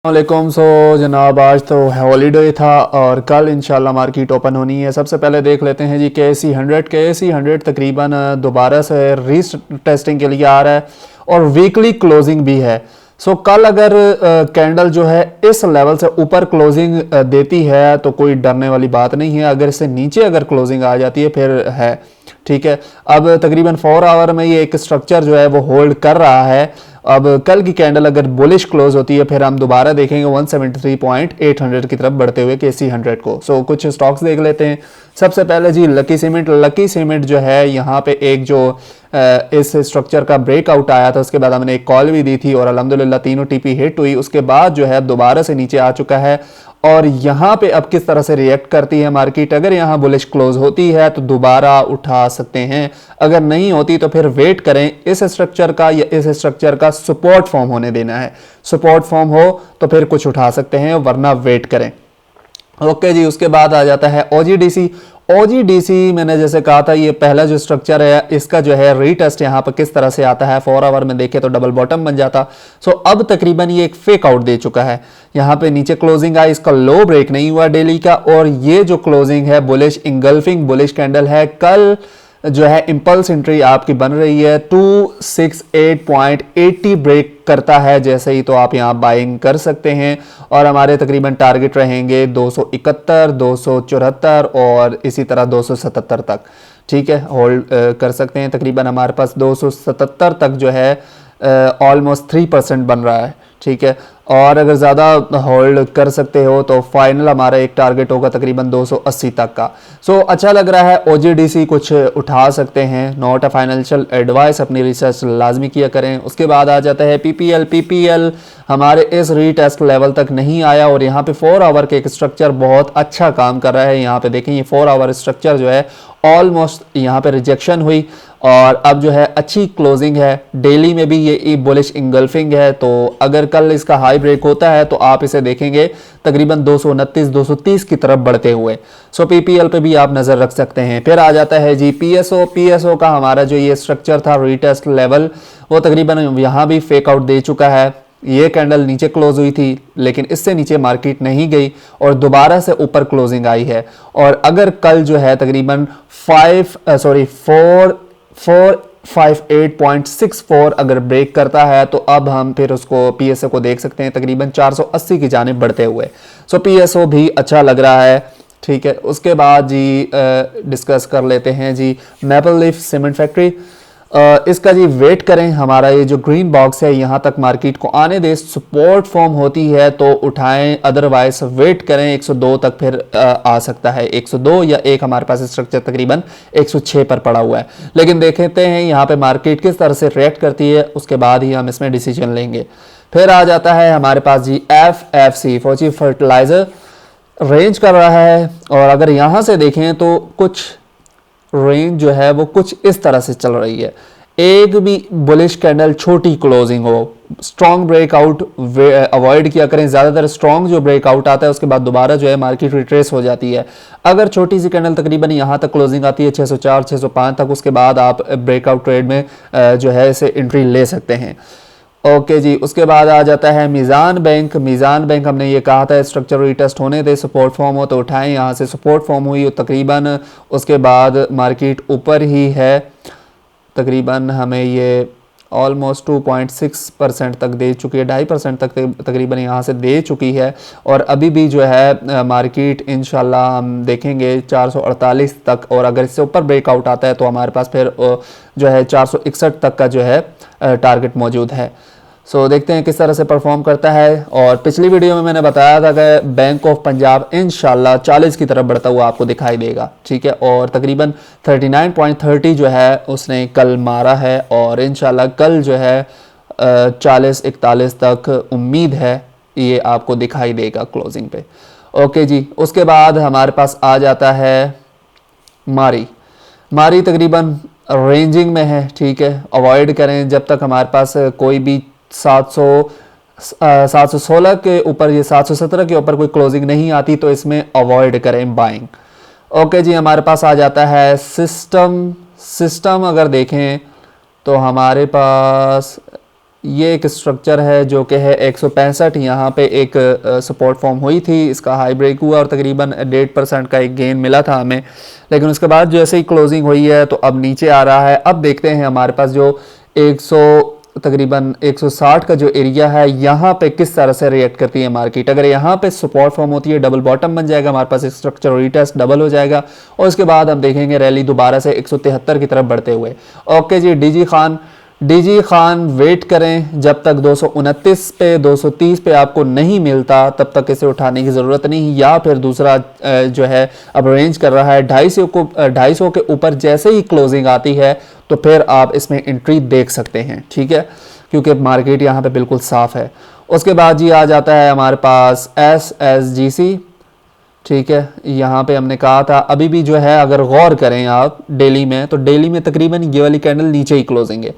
वालेकुम। जनाब, आज तो हॉलीडे था और कल इंशाल्लाह मार्केट ओपन होनी है। सबसे पहले देख लेते हैं जी के सी 100 तकरीबन दोबारा से टेस्टिंग के लिए आ रहा है और वीकली क्लोजिंग भी है। कल अगर कैंडल जो है इस लेवल से ऊपर क्लोजिंग देती है तो कोई डरने वाली बात नहीं है। अगर इससे नीचे अगर क्लोजिंग आ जाती है फिर है, ठीक है। अब तकरीबन 4 आवर में ये एक स्ट्रक्चर जो है वो होल्ड कर रहा है। अब कल की कैंडल अगर बुलिश क्लोज होती है फिर हम दोबारा देखेंगे 173.800 की तरफ बढ़ते हुए के सी 100 को। कुछ स्टॉक्स देख लेते हैं। सबसे पहले जी लकी सीमेंट जो है यहाँ पे एक जो इस स्ट्रक्चर का ब्रेकआउट आया था उसके बाद हमने एक कॉल भी दी थी और अल्हम्दुलिल्लाह तीनों टीपी हिट हुई। उसके बाद जो है दोबारा से नीचे आ चुका है और यहाँ पे अब किस तरह से रिएक्ट करती है मार्केट। अगर यहाँ बुलिश क्लोज होती है तो दोबारा उठा सकते हैं, अगर नहीं होती तो फिर वेट करें इस स्ट्रक्चर का या इस स्ट्रक्चर का सपोर्ट फॉर्म होने देना है। सपोर्ट फॉर्म हो तो फिर कुछ उठा सकते हैं वरना वेट करें। ओके जी, उसके बाद आ जाता है ओजीडीसी। मैंने जैसे कहा था ये पहला जो स्ट्रक्चर है इसका जो है रीटेस्ट यहाँ पर किस तरह से आता है। 4 आवर में देखे तो डबल बॉटम बन जाता। अब तकरीबन ये एक फेक आउट दे चुका है। यहाँ पे नीचे क्लोजिंग आई, इसका लो ब्रेक नहीं हुआ डेली का और ये जो क्लोजिंग है बुलिश इंगल्फिंग बुलिश कैंडल है। कल जो है इंपल्स एंट्री आपकी बन रही है 268.80 ब्रेक करता है जैसे ही तो आप यहाँ बाइंग कर सकते हैं और हमारे तकरीबन टारगेट रहेंगे 271, 274 और इसी तरह 277 तक, ठीक है। होल्ड कर सकते हैं। तकरीबन हमारे पास 277 तक जो है ऑलमोस्ट 3% बन रहा है, ठीक है। और अगर ज़्यादा होल्ड कर सकते हो तो फाइनल हमारा एक टारगेट होगा तकरीबन 280 तक का। अच्छा लग रहा है। ओजीडीसी कुछ उठा सकते हैं, नॉट अ फाइनेंशियल एडवाइस, अपनी रिसर्च लाजमी किया करें। उसके बाद आ जाता है पीपीएल हमारे इस रीटेस्ट लेवल तक नहीं आया और यहाँ पे 4 आवर के एक स्ट्रक्चर बहुत अच्छा काम कर रहा है। यहाँ पे देखें ये 4 आवर स्ट्रक्चर जो है ऑलमोस्ट यहाँ पे रिजेक्शन हुई और अब जो है अच्छी क्लोजिंग है। डेली में भी ये बुलिश इंगल्फिंग है तो अगर कल इसका हाई ब्रेक होता है तो आप इसे देखेंगे तकरीबन 229, 230 की तरफ बढ़ते हुए। पीपीएल पे भी आप नज़र रख सकते हैं। फिर आ जाता है जी पीएसओ का हमारा जो ये स्ट्रक्चर था रीटेस्ट लेवल वो तकरीबन यहाँ भी फेक आउट दे चुका है। ये कैंडल नीचे क्लोज हुई थी लेकिन इससे नीचे मार्केट नहीं गई और दोबारा से ऊपर क्लोजिंग आई है और अगर कल जो है तकरीबन 458.64 अगर ब्रेक करता है तो अब हम फिर उसको पीएसओ को देख सकते हैं तकरीबन 480 की जानिब बढ़ते हुए। पीएसओ भी अच्छा लग रहा है, ठीक है। उसके बाद जी डिस्कस कर लेते हैं जी मैपल लीफ सीमेंट फैक्ट्री। इसका जी वेट करें, हमारा ये जो ग्रीन बॉक्स है यहाँ तक मार्केट को आने दे। सपोर्ट फॉर्म होती है तो उठाएं, अदरवाइज वेट करें 102 तक फिर आ सकता है। 102 या एक हमारे पास स्ट्रक्चर तकरीबन 106 पर पड़ा हुआ है। लेकिन देखते हैं यहाँ पे मार्केट किस तरह से रिएक्ट करती है, उसके बाद ही हम इसमें डिसीजन लेंगे। फिर आ जाता है हमारे पास जी FFC फौजी फर्टिलाइजर रेंज कर रहा है और अगर यहाँ से देखें तो कुछ रेंज जो है वो कुछ इस तरह से चल रही है। एक भी बुलिश कैंडल छोटी क्लोजिंग हो, स्ट्रॉन्ग ब्रेकआउट अवॉइड किया करें। ज़्यादातर स्ट्रॉन्ग जो ब्रेकआउट आता है उसके बाद दोबारा जो है मार्केट रिट्रेस हो जाती है। अगर छोटी सी कैंडल तकरीबन यहाँ तक क्लोजिंग आती है 604, 605 तक, उसके बाद आप ब्रेकआउट ट्रेड में जो है इसे एंट्री ले सकते हैं। ओके जी, उसके बाद आ जाता है मीज़ान बैंक हमने ये कहा था स्ट्रक्चर रीटेस्ट होने दे, सपोर्ट फॉर्म हो तो उठाएं। यहाँ से सपोर्ट फॉर्म हुई तकरीबन, उसके बाद मार्केट ऊपर ही है। तकरीबन हमें ये ऑलमोस्ट 2.6% तक दे चुकी है, 2.5% तक तकरीबन यहाँ से दे चुकी है और अभी भी जो है मार्केट इंशाल्लाह हम देखेंगे 448 तक और अगर इससे ऊपर ब्रेकआउट आता है तो हमारे पास फिर जो है 461 तक का जो है टारगेट मौजूद है। देखते हैं किस तरह से परफॉर्म करता है। और पिछली वीडियो में मैंने बताया था कि बैंक ऑफ पंजाब इंशाल्लाह 40 की तरफ बढ़ता हुआ आपको दिखाई देगा, ठीक है। और तकरीबन 39.30 जो है उसने कल मारा है और इंशाल्लाह कल जो है 40-41 तक उम्मीद है ये आपको दिखाई देगा क्लोजिंग पे। ओके जी, उसके बाद हमारे पास आ जाता है मारी तकरीबन रेंजिंग में है, ठीक है। अवॉइड करें जब तक हमारे पास कोई भी 716 के ऊपर, ये 717 के ऊपर कोई क्लोजिंग नहीं आती तो इसमें अवॉइड करें बाइंग। ओके जी, हमारे पास आ जाता है सिस्टम अगर देखें तो हमारे पास ये एक स्ट्रक्चर है जो कि है 165, यहाँ पे एक सपोर्ट फॉर्म हुई थी, इसका हाई ब्रेक हुआ और तकरीबन 1.5% का एक गेन मिला था हमें, लेकिन उसके बाद जैसे ही क्लोजिंग हुई है तो अब नीचे आ रहा है। अब देखते हैं हमारे पास जो तकरीबन 160 का जो एरिया है यहाँ पे किस तरह से रिएक्ट करती है मार्केट। अगर यहाँ पे सपोर्ट फॉर्म होती है, डबल बॉटम बन जाएगा, हमारे पास स्ट्रक्चर रीटेस्ट डबल हो जाएगा और उसके बाद हम देखेंगे रैली दोबारा से 173 की तरफ बढ़ते हुए। ओके जी, डीजी खान वेट करें जब तक 229 पे 230 पे आपको नहीं मिलता तब तक इसे उठाने की ज़रूरत नहीं, या फिर दूसरा जो है अब रेंज कर रहा है 250 के ऊपर जैसे ही क्लोजिंग आती है तो फिर आप इसमें एंट्री देख सकते हैं, ठीक है, क्योंकि मार्केट यहाँ पे बिल्कुल साफ है। उसके बाद जी आ जाता है हमारे पास SSGC, ठीक है, यहाँ पे हमने कहा था अभी भी जो है अगर गौर करें आप डेली में, तो डेली में तकरीबन ये वाली कैंडल नीचे ही क्लोजिंग है।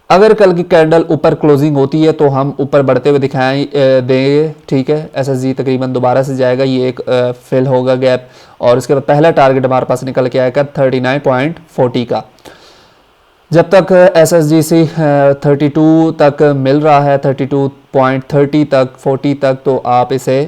अगर कल की कैंडल ऊपर क्लोजिंग होती है तो हम ऊपर बढ़ते हुए दिखाएं देंगे, ठीक है। SSG तकरीबन दोबारा से जाएगा, ये एक फिल होगा गैप और उसके बाद पहला टारगेट हमारे पास निकल के आएगा 39.40 का। जब तक SSGC 32 तक मिल रहा है, 32.30 तक 40 तक, तो आप इसे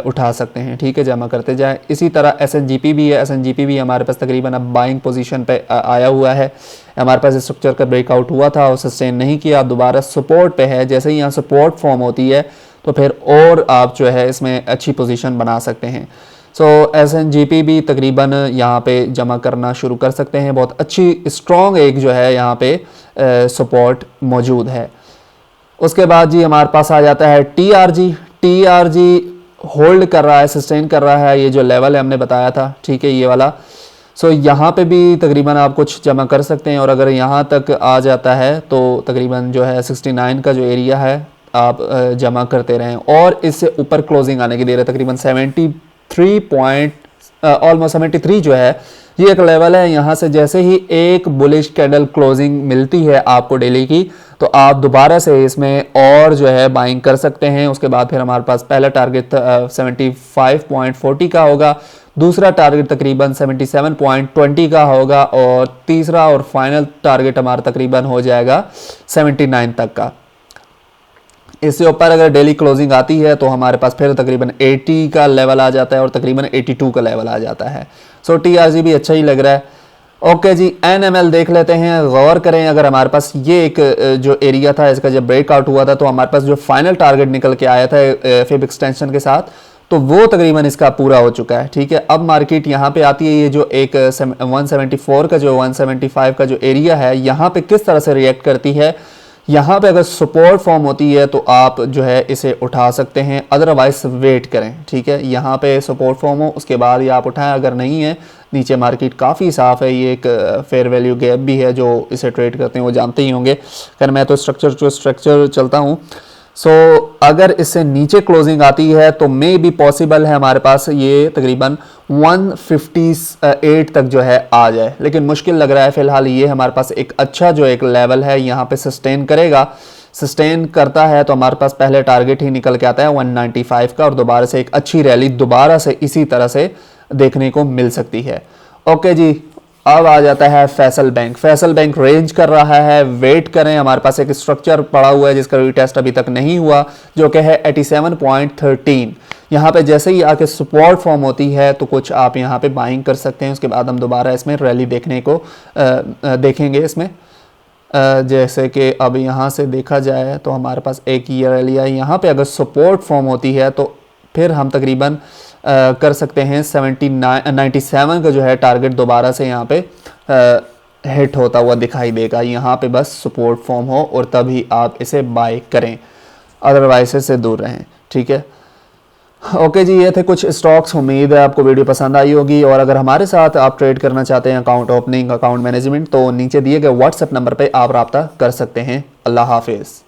उठा सकते हैं, ठीक है, जमा करते जाएं। इसी तरह SNGP भी है, SNGP भी हमारे पास तकरीबन अब बाइंग पोजीशन पे आया हुआ है। हमारे पास स्ट्रक्चर का ब्रेकआउट हुआ था और सस्टेन नहीं किया, दोबारा सपोर्ट पे है। जैसे ही यहाँ सपोर्ट फॉर्म होती है तो फिर और आप जो है इसमें अच्छी पोजीशन बना सकते हैं। सो SNGP भी तकरीबन यहाँ पे जमा करना शुरू कर सकते हैं, बहुत अच्छी स्ट्रॉन्ग एक जो है यहाँ पे सपोर्ट मौजूद है। उसके बाद जी हमारे पास आ जाता है TRG होल्ड कर रहा है, सस्टेन कर रहा है, ये जो लेवल है हमने बताया था, ठीक है, ये वाला। सो यहाँ पे भी तकरीबन आप कुछ जमा कर सकते हैं और अगर यहाँ तक आ जाता है तो तकरीबन जो है 69 का जो एरिया है आप जमा करते रहें और इससे ऊपर क्लोजिंग आने की देर है। तकरीबन 73 जो है ये एक लेवल है। यहाँ से जैसे ही एक बुलिश कैंडल क्लोजिंग मिलती है आपको डेली की, तो आप दोबारा से इसमें और जो है बाइंग कर सकते हैं। उसके बाद फिर हमारे पास पहला टारगेट 75.40 का होगा, दूसरा टारगेट तकरीबन 77.20 का होगा और तीसरा और फाइनल टारगेट हमारा तकरीबन हो जाएगा 79 तक का। इससे ऊपर अगर डेली क्लोजिंग आती है तो हमारे पास फिर तकरीबन 80 का लेवल आ जाता है और तकरीबन 82 का लेवल आ जाता है। सो TRG भी अच्छा ही लग रहा है। ओके जी, NML देख लेते हैं। गौर करें, अगर हमारे पास ये एक जो एरिया था इसका जब ब्रेकआउट हुआ था तो हमारे पास जो फाइनल टारगेट निकल के आया था फिब एक्सटेंशन के साथ, तो वो तकरीबन इसका पूरा हो चुका है, ठीक है। अब मार्केट यहाँ पे आती है, ये जो एक 174 का जो 175 का जो एरिया है यहाँ पे किस तरह से रिएक्ट करती है। यहाँ पे अगर सपोर्ट फॉर्म होती है तो आप जो है इसे उठा सकते हैं, अदरवाइज वेट करें, ठीक है। यहाँ पे सपोर्ट फॉर्म हो उसके बाद ही आप उठाएं, अगर नहीं है नीचे मार्केट काफ़ी साफ़ है। ये एक फेयर वैल्यू गैप भी है, जो इसे ट्रेड करते हैं वो जानते ही होंगे। खैर मैं तो स्ट्रक्चर चलता हूँ। सो अगर इससे नीचे क्लोजिंग आती है तो मे भी पॉसिबल है हमारे पास ये तकरीबन 158 तक जो है आ जाए, लेकिन मुश्किल लग रहा है फ़िलहाल। ये हमारे पास एक अच्छा जो एक लेवल है, यहाँ पे सस्टेन करेगा, सस्टेन करता है तो हमारे पास पहले टारगेट ही निकल के आता है 195 का और दोबारा से एक अच्छी रैली दोबारा से इसी तरह से देखने को मिल सकती है। ओके जी, अब आ जाता है फैसल बैंक रेंज कर रहा है, वेट करें। हमारे पास एक स्ट्रक्चर पड़ा हुआ है जिसका रीटेस्ट अभी तक नहीं हुआ, जो कि है 87.13। यहाँ पे जैसे ही आके सपोर्ट फॉर्म होती है तो कुछ आप यहाँ पे बाइंग कर सकते हैं। उसके बाद हम दोबारा इसमें रैली देखने को देखेंगे इसमें। जैसे कि अब यहाँ से देखा जाए तो हमारे पास एक ये रैली है, यहाँ पे अगर सपोर्ट फॉर्म होती है तो फिर हम तकरीबन कर सकते हैं 97 का जो है टारगेट दोबारा से यहाँ पे हिट होता हुआ दिखाई देगा। यहाँ पे बस सपोर्ट फॉर्म हो और तभी आप इसे बाय करें, अदरवाइज से दूर रहें, ठीक है। ओके जी, ये थे कुछ स्टॉक्स। उम्मीद है आपको वीडियो पसंद आई होगी और अगर हमारे साथ आप ट्रेड करना चाहते हैं अकाउंट ओपनिंग, अकाउंट मैनेजमेंट, तो नीचे दिए गए व्हाट्सएप नंबर पे आप रब्ता कर सकते हैं। अल्लाह हाफिज़।